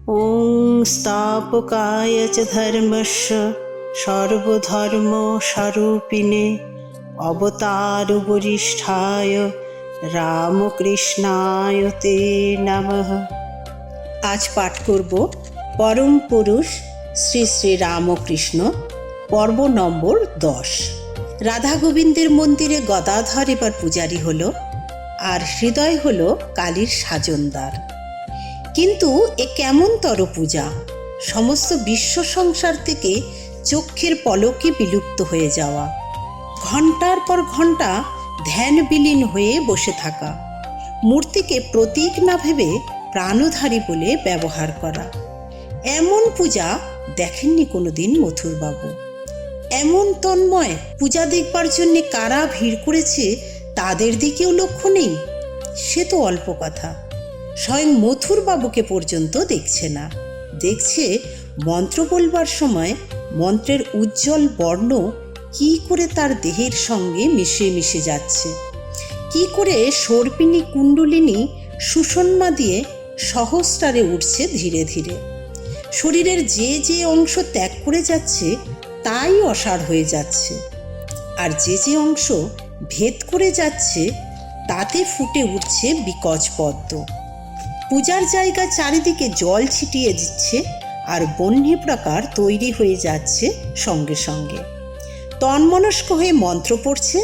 ॐ स्थापकाय च धर्मस्य सर्वधर्मस्वरूपिणे अवतारवरिष्ठाय রামকৃষ্ণায় তে নমঃ। আজ পাঠ করব পরম পুরুষ শ্রী শ্রী রামকৃষ্ণ, পর্ব নম্বর 10। রাধা গোবিন্দের মন্দিরে গদাধর এবার পূজারী হলো, আর হৃদয় হলো কালীর সাজনদার। কিন্তু এ কেমনতর পূজা! সমস্ত বিশ্ব সংসার থেকে চক্ষের পলকে বিলুপ্ত হয়ে যাওয়া, ঘন্টার পর ঘন্টা ধ্যান বিলীন হয়ে বসে থাকা, মূর্তিকে প্রতীক না ভেবে প্রাণধারী বলে ব্যবহার করা। এমন পূজা দেখেননি কোনোদিন মথুরবাবু। এমন তন্ময় পূজা দেখবার জন্যে কারা ভিড় করেছে তাদের দিকেও লক্ষ্য নেই। সে তো অল্প কথা, স্বয়ং মথুরবাবুকে পর্যন্ত দেখছে না। দেখছে মন্ত্র বলবার সময় মন্ত্রের উজ্জ্বল বর্ণ কি করে তার দেহের সঙ্গে মিশে মিশে যাচ্ছে, কি করে সর্পিণী কুণ্ডলিনী সুষন্মা দিয়ে সহস্রারে উঠছে ধীরে ধীরে। শরীরের যে যে অংশ ত্যাগ করে যাচ্ছে তাই অসাড় হয়ে যাচ্ছে, আর যে যে অংশ ভেদ করে যাচ্ছে তাতে ফুটে উঠছে বিকজ পদ্ম। পূজার জায়গা চারিদিকে জল ছিটিয়ে দিচ্ছে, আর বহ্নি প্রকার তৈরি হয়ে যাচ্ছে সঙ্গে সঙ্গে। তন্মনস্ক হয়ে মন্ত্র পড়ছে,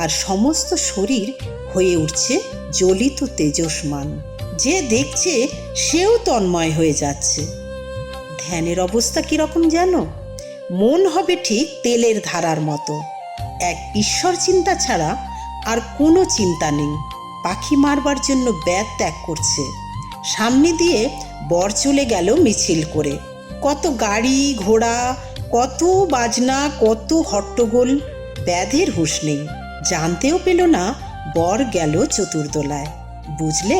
আর সমস্ত শরীর হয়ে উঠছে জ্বলিত তেজস্মান। যে দেখছে সেও তন্ময় হয়ে যাচ্ছে। ধ্যানের অবস্থা কীরকম জানো? মন হবে ঠিক তেলের ধারার মতো, এক ঈশ্বর চিন্তা ছাড়া আর কোনো চিন্তা নেই। পাখি মারবার জন্য ব্যাত ত্যাগ করছে, সামনে দিয়ে বর চলে গেল মিছিল করে। কত গাড়ি ঘোড়া, কত বাজনা, কত হট্টগোল, ব্যাধের হুঁশ নেই। জানতেও পেল না বর গেল চতুর্দোলায়। বুঝলে,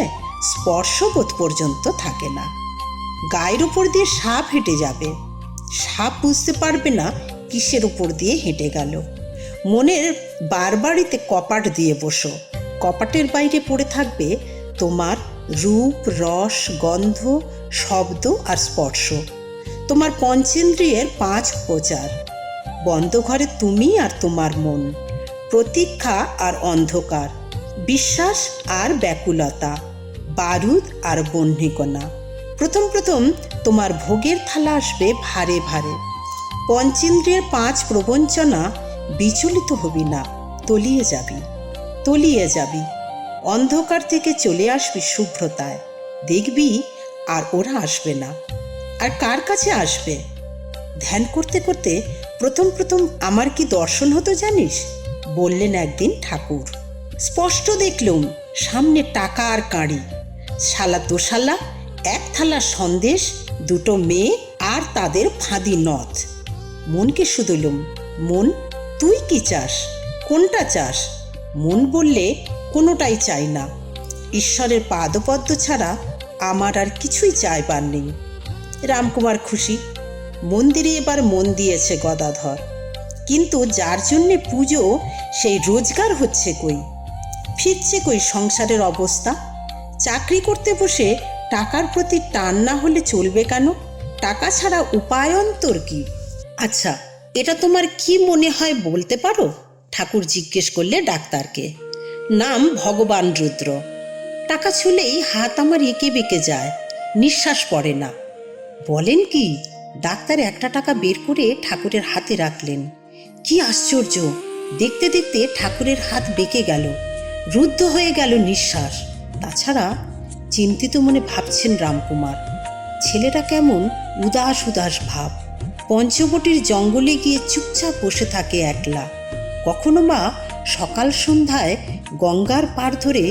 স্পর্শবোধ পর্যন্ত থাকে না। গায়ের উপর দিয়ে সাপ হেঁটে যাবে, সাপ বুঝতে পারবে না কিসের উপর দিয়ে হেঁটে গেল। মনের বারবাড়িতে কপাট দিয়ে বসো, কপাটের বাইরে পড়ে থাকবে তোমার রূপ, রস, গন্ধ, শব্দ আর স্পর্শ। তোমার পঞ্চেন্দ্রিয়ের 5 প্রচার। বন্ধ ঘরে তুমি আর তোমার মন, প্রতীক্ষা আর অন্ধকার, বিশ্বাস আর ব্যাকুলতা, বারুদ আর বহ্নিকণা। প্রথম প্রথম তোমার ভোগের থালা আসবে ভারে ভারে। পঞ্চেন্দ্রিয়ের 5 প্রবঞ্চনা বিচলিত হবি না, তলিয়ে যাবি, তলিয়ে যাবি। অন্ধকার থেকে চলে আসবি শুভ্রতায়, দেখবি আর ওরা আসবে না। আর কার কাছে আসবে? ধ্যান করতে করতে প্রথম প্রথম আমার কি দর্শন হতো জানিস? বললেন একদিন ঠাকুর। স্পষ্ট দেখলুম সামনে টাকা আর কাঁড়ি, শালা দোশালা, 1 থালা সন্দেশ, 2টো মেয়ে আর তাদের ফাঁদি নথ। মনকে শুধুলুম, মন তুই কি চাস, কোনটা চাস? মন বললে কোনোটাই চাই না, ঈশ্বরের পাদপদ্ম ছাড়া আমার আর কিছুই চাইবার নেই। রামকুমার খুশি, মন্দিরে এবার মন দিয়েছে গদাধর। কিন্তু যার জন্যে পুজো সেই রোজগার হচ্ছে কই, ফিরছে কই সংসারের অবস্থা? চাকরি করতে বসে টাকার প্রতি টান না হলে চলবে কেন? টাকা ছাড়া উপায়ন্তর কি? আচ্ছা, এটা তোমার কি মনে হয় বলতে পারো? ঠাকুর জিজ্ঞেস করলে ডাক্তারকে। নাম ভগবান রুদ্র। টাকা ছুলেই হাত আমার এঁকে বেঁকে যায়, নিঃশ্বাস পড়ে না। বলেন কি? ডাক্তার 1টা টাকা বের করে ঠাকুরের হাতে রাখলেন। কি আশ্চর্য! দেখতে দেখতে ঠাকুরের হাত বেঁকে গেল, রুদ্ধ হয়ে গেল নিঃশ্বাস। তাছাড়া চিন্তিত মনে ভাবছেন রামকুমার, ছেলেটা কেমন উদাস উদাস ভাব। পঞ্চবটির জঙ্গলে গিয়ে চুপচাপ বসে থাকে একলা। কখনো বা সকাল সন্ধ্যায় গঙ্গার পার ধরে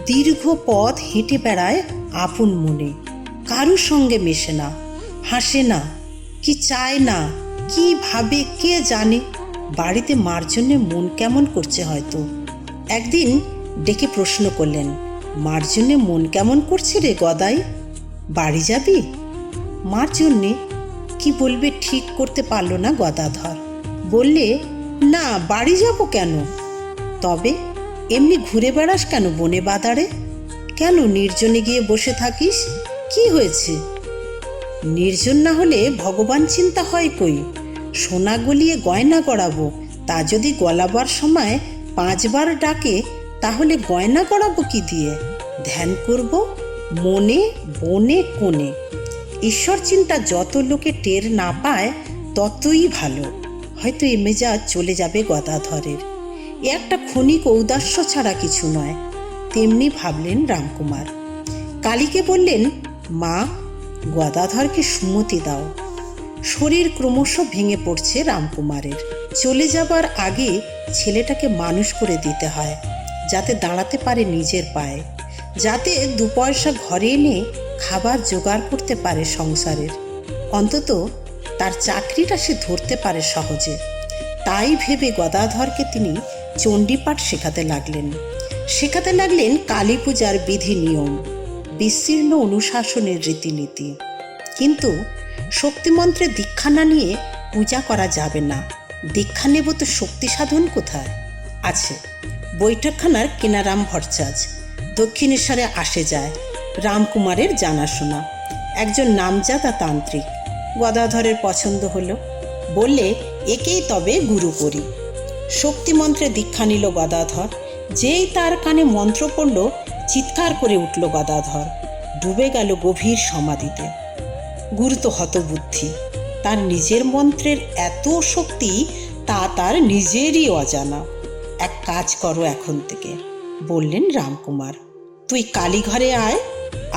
দীর্ঘ পথ হেঁটে বেড়ায় আপন মনে, কারুর সঙ্গে মেশে না, হাসে না, কি চায় না, কি ভাবে কে জানে। বাড়িতে মার জন্যে মন কেমন করছে হয়তো। একদিন ডেকে প্রশ্ন করলেন, মার জন্যে মন কেমন করছে রে গদাই? বাড়ি যাবি? মার জন্যে কি বলবে ঠিক করতে পারল না গদাধর। বললে, না, বাড়ি যাব কেন? তবে এমনি ঘুরে বেড়াস কেন বনে বাদারে? কেন নির্জনে গিয়ে বসে থাকিস? কি হয়েছে? নির্জন না হলে ভগবান চিন্তা হয় কই? সোনা গলিয়ে গয়না গড়াবো, তা যদি গলাবার সময় 5 বার ডাকে, তাহলে গয়না গড়াবো কি দিয়ে? ধ্যান করব মনে বনে কোণে। ঈশ্বর চিন্তা যত লোকে টের না পায় ততই ভালো। হয়তো এ মেজাজ চলে যাবে গদাধরের। এ একটা ক্ষণিক ঔদাস্য ছাড়া কিছু নয়। তেমনি ভাবলেন রামকুমার। কালীকে বললেন, মা, গদাধরকে সুমতি দাও। শরীর ক্রমশ ভেঙে পড়ছে রামকুমারের। চলে যাবার আগে ছেলেটাকে মানুষ করে দিতে হয়, যাতে দাঁড়াতে পারে নিজের পায়ে, যাতে 2 পয়সা ঘরে এনে খাবার জোগাড় করতে পারে সংসারের। অন্তত তার চাকরিটা সে ধরতে পারে সহজে। তাই ভেবে গদাধরকে তিনি চণ্ডীপাঠ শেখাতে লাগলেন কালী পূজার বিধি নিয়ম, বিস্তীর্ণ অনুশাসনের রীতিনীতি। কিন্তু শক্তিমন্ত্রে দীক্ষা না নিয়ে পূজা করা যাবে না। দীক্ষা নেব তো শক্তি সাধন কোথায়? আছে, বৈঠকখানার কেনারাম ভট্টাচার্য দক্ষিণেশ্বরে আসে যায়, রামকুমারের জানাশোনা, একজন নামজাদা তান্ত্রিক। গদাধরের পছন্দ হলো, বললে একেই তবে গুরু করি। শক্তিমন্ত্রে দীক্ষা নিল গদাধর। যেই তার কানে মন্ত্র পড়ল, চিৎকার করে উঠল গদাধর, ডুবে গেল গভীর সমাধিতে। গুরু তো হতবুদ্ধি, তার নিজের মন্ত্রের এত শক্তি তা তার নিজেরই অজানা। এক কাজ করো এখন থেকে, বললেন রামকুমার, তুই কালীঘরে আয়,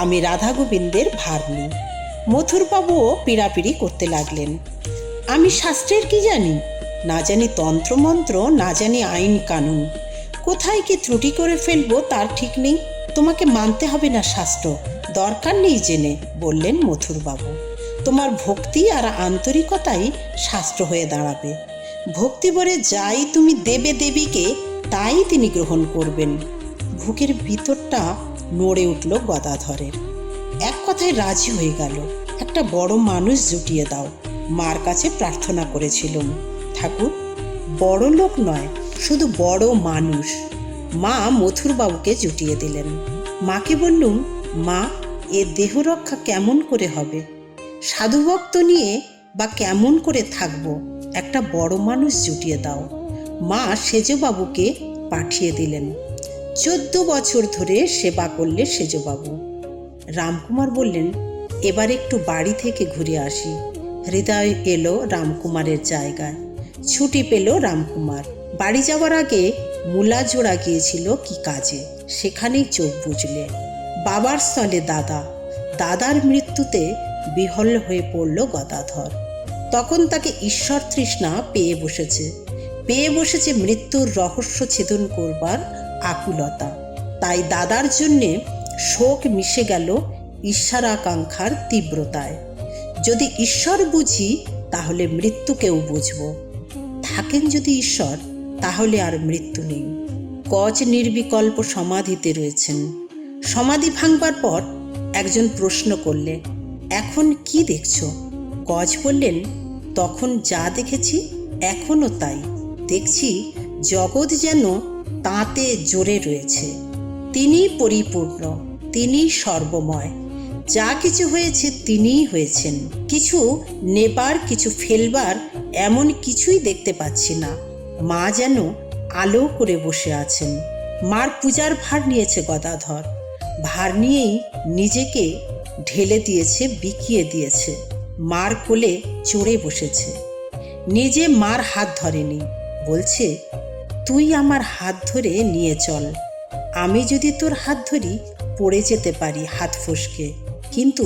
আমি রাধা গোবিন্দের ভার নিই। মথুরবাবুও পীড়াপিড়ি করতে লাগলেন। আমি শাস্ত্রের কি জানি? না জানি তন্ত্রমন্ত্র, না জানি আইন কানুন। কোথায় কি ত্রুটি করে ফেলবো তার ঠিক নেই। তোমাকে মানতে হবে না শাস্ত্র, দরকার নেই জেনে, বললেন মথুরবাবু। তোমার ভক্তি আর আন্তরিকতাই শাস্ত্র হয়ে দাঁড়াবে। ভক্তি ভরে যাই তুমি দেবে দেবীকে, তাই তিনি গ্রহণ করবেন। বুকের ভিতরটা নড়ে উঠল গদাধরের। এক কথায় রাজি হয়ে গেল। একটা বড় মানুষ জুটিয়ে দাও। মার কাছে প্রার্থনা করেছিলুম, ঠাকুর, বড় লোক নয়, শুধু বড় মানুষ। মা মথুরবাবুকে জুটিয়ে দিলেন। মাকে বললুম, মা, এ দেহ রক্ষা কেমন করে হবে? সাধুভক্ত নিয়ে বা কেমন করে থাকবো? একটা বড় মানুষ জুটিয়ে দাও। মা সেজবাবুকে পাঠিয়ে দিলেন। 14 বছর ধরে সেবা করলে সেজবাবু। রামকুমার বললেন, এবার একটু বাড়ি থেকে ঘুরে আসি। হৃদয় এলো রামকুমারের জায়গায়। ছুটি পেল রামকুমার। বাড়ি যাওয়ার আগে মুলাজোড়া গিয়েছিল কি কাজে, সেখানেই চোখ বুঝলে। বাবার স্থলে দাদা, দাদার মৃত্যুতে বিহ্বল হয়ে পড়ল গদাধর। তখন তাকে ঈশ্বর তৃষ্ণা পেয়ে বসেছে মৃত্যুর রহস্য ছেদন করবার আকুলতা। তাই দাদার জন্যে শোক মিশে গেল ঈশ্বরাকাঙ্ক্ষার তীব্রতায়। যদি ঈশ্বর বুঝি, তাহলে মৃত্যুকেও বুঝব। থাকেন যদি ঈশ্বর, তাহলে আর মৃত্যু নেই। গজ নির্বিকল্প সমাধিতে রয়েছেন। সমাধি ভাঙবার পর একজন প্রশ্ন করলে, এখন কি দেখছো? গজ বললেন, তখন যা দেখেছি এখনো তাই দেখছি। জগৎ যেন তাঁতে জোরে রয়েছে। তিনি পরিপূর্ণ, তিনি সর্বময়। যা কিছু হয়েছে তিনিই হয়েছেন। কিছু নেবার, কিছু ফেলবার এমন কিছুই দেখতে পাচ্ছি না। মা যেন আলো করে বসে আছেন। মার পূজার ভার নিয়েছে গদাধর। ভার নিয়েই নিজেকে ঢেলে দিয়েছে, বিকিয়ে দিয়েছে। মার কোলে চড়ে বসেছে। নিজে মার হাত ধরেনি, বলছে, তুই আমার হাত ধরে নিয়ে চল। আমি যদি তোর হাত ধরি পড়ে যেতে পারি হাত ফসকে, কিন্তু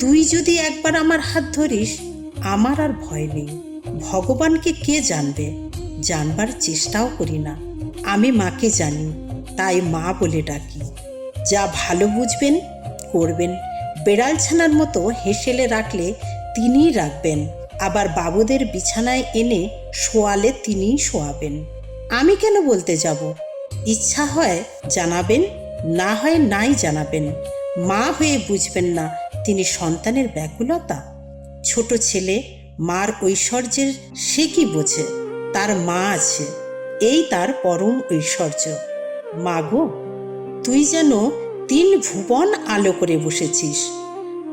তুই যদি একবার আমার হাত ধরিস, আমার আর ভয় নেই। ভগবানকে কে জানবে? জানবার চেষ্টাও করি না। আমি মাকে জানি, তাই মা বলে ডাকি। যা ভালো বুঝবেন করবেন। বেড়াল ছানার মতো হেসেলে রাখলে তিনিই রাখবেন, আবার বাবুদের বিছানায় এনে শোয়ালে তিনিই শোয়াবেন। আমি কেন বলতে যাব? ইচ্ছা হয় জানাবেন, না হয় নাই জানাবেন। মা হয়ে বুঝবেন না তিনি সন্তানের ব্যাকুলতা? ছোট ছেলে মার ঐশ্বর্যের সে কি বোঝে? তার মা আছে, এই তার পরম ঐশ্বর্য। মা গো, তুই যেন 3 ভুবন আলো করে বসেছিস।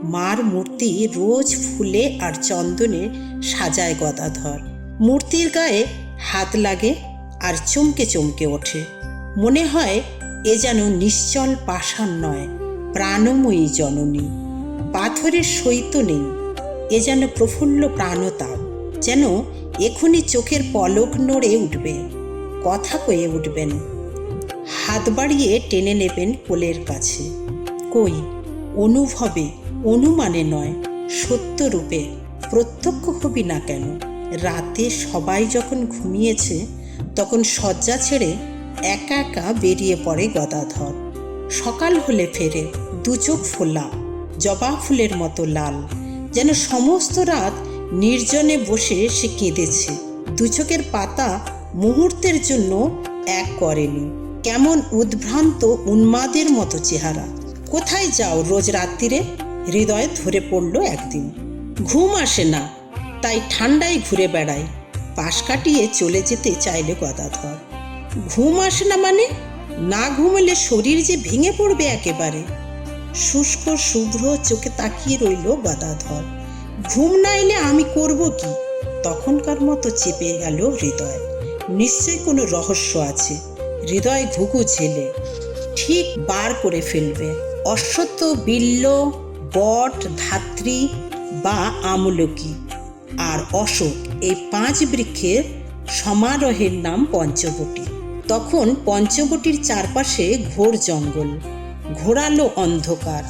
মার মূর্তি রোজ ফুলে আর চন্দনে সাজায় গদাধর। মূর্তির গায়ে হাত লাগে আর চমকে চমকে ওঠে। মনে হয় এ যেন নিশ্চল পাষাণ নয়, প্রাণময়ী জননী। পাথরের সইত নেই, এ যেন প্রফুল্ল প্রাণতাপ, যেন এখনই চোখের পলক নড়ে উঠবে, কথা কয়ে উঠবেন। হাত বাড়িয়ে টেনে নেবেন কোলের কাছে। কই, অনুভবে, অনুমানে নয়, সত্যরূপে প্রত্যক্ষ হবি না কেন? রাতে সবাই যখন ঘুমিয়েছে তখন শয্যা ছেড়ে একা একা বেরিয়ে পড়ে গদাধর। সকাল হলে ফেরে, দু চোখ ফোলা, জবা ফুলের মতো লাল, যেন সমস্ত রাত নির্জনে বসে সে কেঁদেছে। দু চোখের পাতা মুহূর্তের জন্য এক করেনি। কেমন উদ্ভ্রান্ত উন্মাদের মতো চেহারা। কোথায় যাও রোজ রাত্রিরে? হৃদয়ে ধরে পড়ল একদিন। ঘুম আসে না, তাই ঠান্ডায় ঘুরে বেড়ায়। পাশ কাটিয়ে চলে যেতে চাইলে গদাধর। ঘুম আসে না মানে? না ঘুমলে শরীর যে ভেঙে পড়বে একেবারে। শুষ্ক শুভ্র চোখে তাকিয়ে রইল গদাধর। ঘুম না এলে আমি করব কি? তখনকার মতো চেপে গেল হৃদয়। নিশ্চয় কোনো রহস্য আছে। হৃদয় ঘুঘু ছেলে, ঠিক বার করে ফেলবে। অশ্বত্থ, বিল্ল, বট, ধাত্রী বা আমলকি আর অশোক, এই 5 বৃক্ষের সমারোহের নাম পঞ্চবটী। তখন পঞ্চবটির চারপাশে ঘোর জঙ্গল, ঘোরালো অন্ধকার।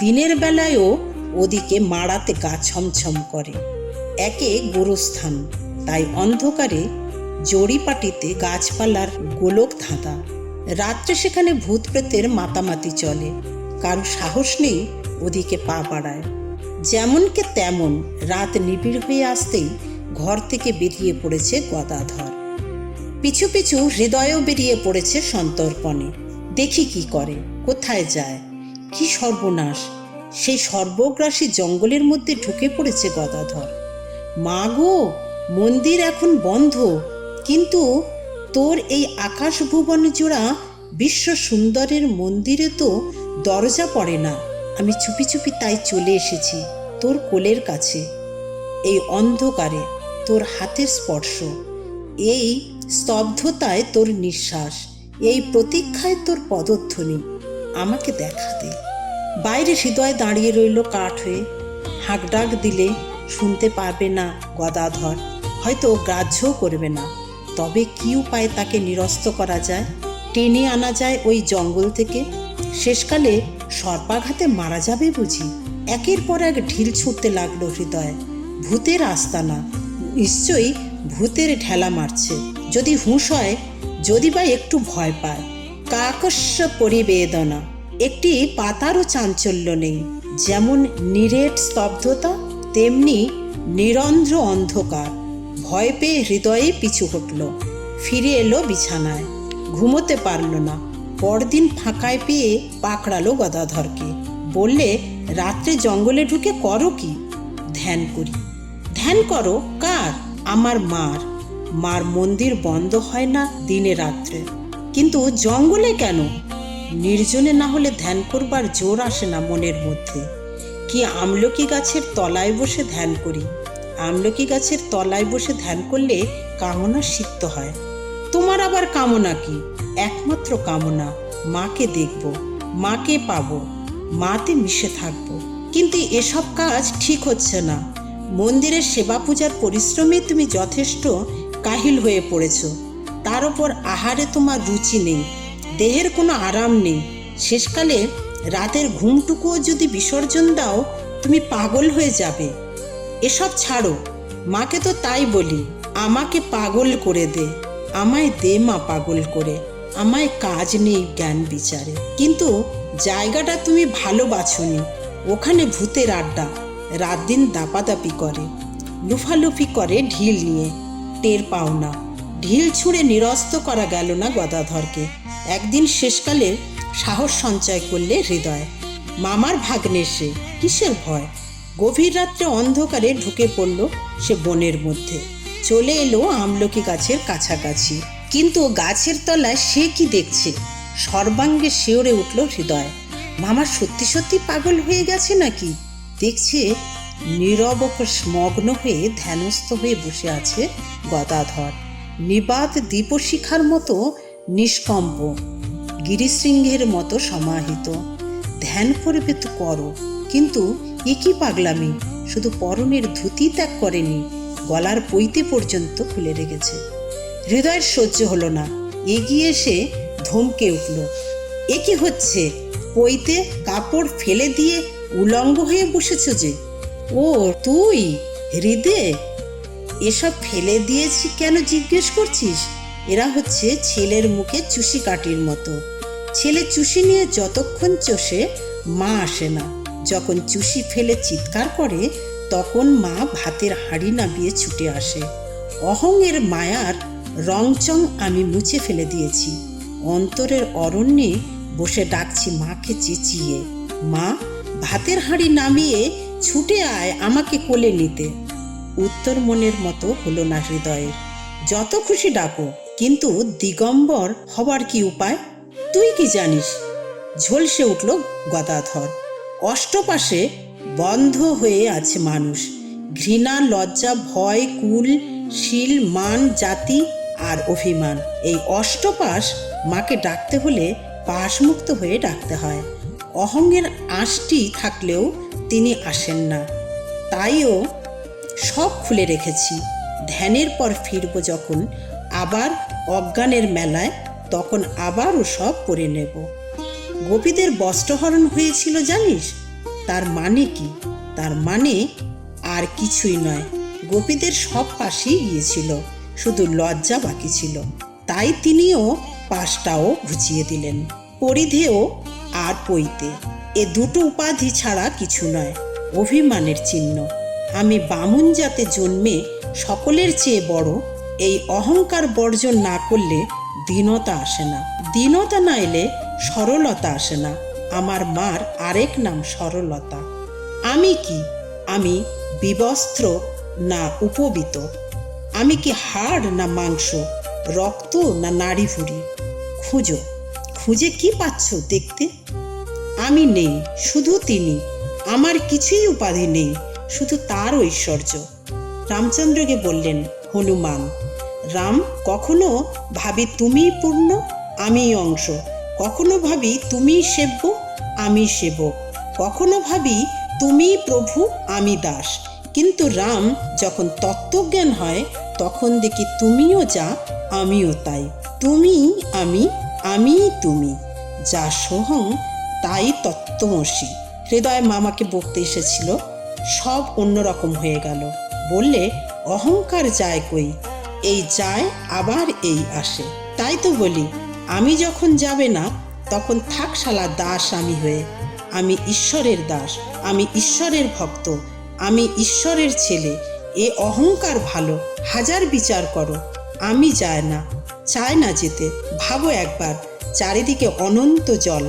দিনের বেলায়ও ওদিকে মাড়াতে গা ছমছম করে। একে গোরস্থান, তাই অন্ধকারে জড়িপাটিতে গাছপালার গোলক ধাঁধা। রাত্রে সেখানে ভূত প্রেতের মাতামাতি চলে। কারো সাহস নেই ওদিকে পা বাড়ায়। যেমনকে তেমন রাত নিবিড় হয়ে আসতেই ঘর থেকে বেরিয়ে পড়েছে গদাধর। পিছু পিছু হৃদয়ও বেরিয়ে পড়েছে সন্তর্পণে। দেখি কি করে, কোথায় যায়। কি সর্বনাশ! সেই সর্বগ্রাসী জঙ্গলের মধ্যে ঢুকে পড়েছে গদাধর। মা গো, মন্দির এখন বন্ধ, কিন্তু তোর এই আকাশ ভুবন জোড়া বিশ্ব সুন্দরের মন্দিরে তো দরজা পড়ে না। আমি চুপি চুপি তাই চলে এসেছি তোর কোলের কাছে। এই অন্ধকারে তোর হাতের স্পর্শ, এই স্তব্ধতায় তোর নিঃশ্বাস, এই প্রতীক্ষায় তোর পদধ্বনি, আমাকে দেখা দে। বাইরে হৃদয় দাঁড়িয়ে রইল কাঠ হয়ে। হাঁক ডাক দিলে শুনতে পারবে না গদাধর, হয়তো গ্রাহ্যও করবে না। তবে কি উপায়ে তাকে নিরস্ত করা যায়, টেনে আনা যায় ওই জঙ্গল থেকে? শেষকালে সর্পাঘাতে মারা যাবে বুঝি? একের পর এক ঢিল ছুটতে লাগলো হৃদয়। ভূতের আস্তানা, নিশ্চয়ই ভূতের ঢেলা মারছে। যদি হুঁশ হয়, যদি বা একটু ভয় পায়। কাকস্য পরিবেদনা, একটি পাতারও চাঞ্চল্য নেই। যেমন নিরেট স্তব্ধতা, তেমনি নিরন্ধ্র অন্ধকার। ভয় পেয়ে হৃদয়ে পিছু হটল, ফিরে এলো বিছানায়। ঘুমোতে পারল না। পরদিন ফাঁকায় পেয়ে পাকড়ালো গদাধরকে। বললে, রাত্রে জঙ্গলে ঢুকে করো কি? ধ্যান করি। ধ্যান করো? কার? আমার মার। মার মন্দির বন্ধ হয় না দিনে রাত্রে, কিন্তু জঙ্গলে কেন? নির্জনে না হলে ধ্যান করবার জোর আসে না মনের মধ্যে। কি আমলকি গাছের তলায় বসে ধ্যান করি। আমলকি গাছের তলায় বসে ধ্যান করলে কামনা সিদ্ধ হয়। তোমার আবার কামনা কি? একমাত্র কামনা, মাকে দেখব, মাকে পাবো, মাতে মিশে থাকবো। কিন্তু এসব কাজ ঠিক হচ্ছে না। মন্দিরের সেবা পূজার পরিশ্রমে তুমি যথেষ্ট কাহিল হয়ে পড়েছ। তার উপর আহারে তোমার রুচি নেই, দেহের কোনো আরাম নেই। শেষকালে রাতের ঘুমটুকুও যদি বিসর্জন দাও, তুমি পাগল হয়ে যাবে। এসব ছাড়ো। মাকে তো তাই বলি, আমাকে পাগল করে দে, আমায় দে মা পাগল করে। আমায় কাজ নেই জ্ঞান বিচারে। কিন্তু জায়গাটা তুমি ভালো বাছোনি। ওখানে ভূতের আড্ডা, রাত দিন দাপাদাপি করে, লুফালুফি করে ঢিল নিয়ে। টের পাও না। ঢিল ছুঁড়ে নিরস্ত করা গেল না গদাধরকে। একদিন শেষকালে সাহস সঞ্চয় করলে হৃদয়। মামার ভাগ্নে সে, কিসের ভয়? গভীর রাত্রে অন্ধকারে ঢুকে পড়ল সে বনের মধ্যে। চলে এলো আমলকি গাছের কাছাকাছি। কিন্তু গাছের তলায় সে কি দেখছে? সর্বাঙ্গে শিওরে উঠল হৃদয়। মামা সত্যি সত্যি পাগল হয়ে গেছে নাকি? দেখছে নীরব মগ্ন হয়ে ধ্যানস্থ হয়ে বসে আছে গদাধর, নিবাত দীপশিখার মতো নিষ্কম্প, গিরিশৃঙ্গের মতো সমাহিত। ধ্যান করবে তো করো, কিন্তু এ কি পাগলামি! শুধু পরনের ধুতি ত্যাগ করেনি, গলার পৈতে পর্যন্ত খুলে রেখেছে। হৃদয়ের সহ্য হলো না, এগিয়ে এসে ধমকে উঠল, এ কি হচ্ছে? পৈতে কাপড় ফেলে দিয়ে উলঙ্গ হয়ে বসেছ যে? ও তুই হৃদয়, এসব ফেলে দিয়েছি কেন জিজ্ঞেস করছিস? এরা হচ্ছে ছেলের মুখে চুষি কাঠির মতো। ছেলে চুষি নিয়ে যতক্ষণ চষে মা আসে না। যখন চুষি ফেলে চিৎকার করে তখন মা ভাতের হাঁড়ি নামিয়ে ছুটে আসে। অহংয়ের মায়ার রংচং আমি মুছে ফেলে দিয়েছি। অন্তরের অরণ্যে বসে ডাকছি মাকে চেঁচিয়ে, মা ভাতের হাঁড়ি নামিয়ে ছুটে আয় আমাকে কোলে নিতে। উত্তর মনের মতো হলো না হৃদয়ের। যত খুশি ডাকো, কিন্তু দিগম্বর হবার কি উপায়? তুই কি জানিস? ঝলসে উঠল গদাধর। অষ্টপাশে বন্ধ হয়ে আছে মানুষ। ঘৃণা, লজ্জা, ভয়, কুল, শীল, মান, জাতি আর অভিমান, এই অষ্টপাশ মাকে ডাকতে হলে পাশমুক্ত হয়ে ডাকতে হয়। অহংয়ের আঁশটি থাকলেও তিনি আসেন না, তাইও সব খুলে রেখেছি। ধ্যানের পর ফিরব যখন আবার অজ্ঞানের মেলায়, তখন আবারও সব পরে নেব। গোপীদের বস্ত্রহরণ হয়েছিল জানিস? তার মানে কি? তার মানে আর কিছুই নয়, গোপীদের সব পাশেই গিয়েছিল, শুধু লজ্জা বাকি ছিল। তাই তিনিও পাশটাও ঘুচিয়ে দিলেন। পরিধেয় আর পৈতে, এ দুটো উপাধি ছাড়া কিছু নয়, অভিমানের চিহ্ন। আমি বামুন জাতে জন্মে সকলের চেয়ে বড়, এই অহংকার বর্জন না করলে দীনতা আসে না। দীনতা না এলে সরলতা আসে না। আমার মার আরেক নাম সরলতা। আমি কি? আমি বিবস্ত্র না উপবিত? আমি কি হাড় না মাংস, রক্ত না নাড়ি ভুড়ি? খুঁজো, খুঁজে কি পাচ্ছ দেখতে? আমি নেই, শুধু তিনি। আমার কিছুই উপাধি নেই, শুধু তার ঐশ্বর্য। রামচন্দ্রকে বললেন হনুমান, রাম, কখনো ভাবি তুমিই পূর্ণ, আমি অংশ। কখনো ভাবি তুমিই সেব্য, আমি সেবক। কখনো ভাবি তুমিই প্রভু, আমি দাস। কিন্তু রাম যখন তত্ত্বজ্ঞান হয়, তখন দেখি তুমিও যা, আমিও তাই। তুমি আমি, আমি তুমি, যা সোহং তাই তত্ত্বমসি। হৃদয় মামাকে বকতে এসেছিল, সব অন্যরকম হয়ে গেল। বললে, অহংকার যায় কই? এই যায় আবার এই আসে। তাই তো বলি, আমি যখন যাবে না তখন থাক শালা দাস আমি হয়ে। আমি ঈশ্বরের দাস, আমি ঈশ্বরের ভক্ত, আমি ঈশ্বরের ছেলে। এ অহংকার ভালো, হাজার বিচার করো, আমি যায় না, চায় না যেতে। ভাবো একবার, চারিদিকে অনন্ত জল,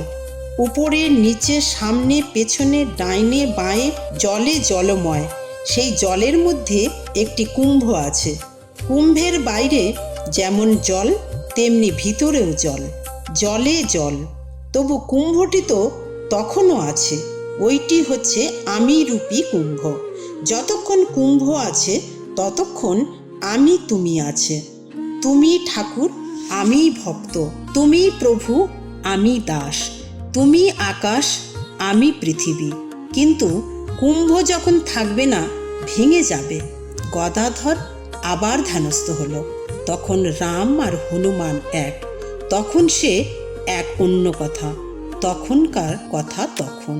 উপরে নিচে সামনে পেছনে ডাইনে বাঁয়ে জলে জলময়। সেই জলের মধ্যে একটি কুম্ভ আছে। কুম্ভের বাইরে যেমন জল, তেমনি ভিতরেও জল, জলে জল। তবু কুম্ভটি তো তখনও আছে, ওইটি হচ্ছে আমি রূপী কুম্ভ। যতক্ষণ কুম্ভ আছে ততক্ষণ আমি তুমি আছে। তুমি ঠাকুর, আমি ভক্ত। তুমি প্রভু, আমি দাস। তুমি আকাশ, আমি পৃথিবী। কিন্তু কুম্ভ যখন থাকবে না, ভেঙে যাবে। গদাধর আবার ধ্যানস্থ হলো। তখন রাম আর হনুমান এক। তখন সে এক অন্য কথা, তখনকার কথা তখন।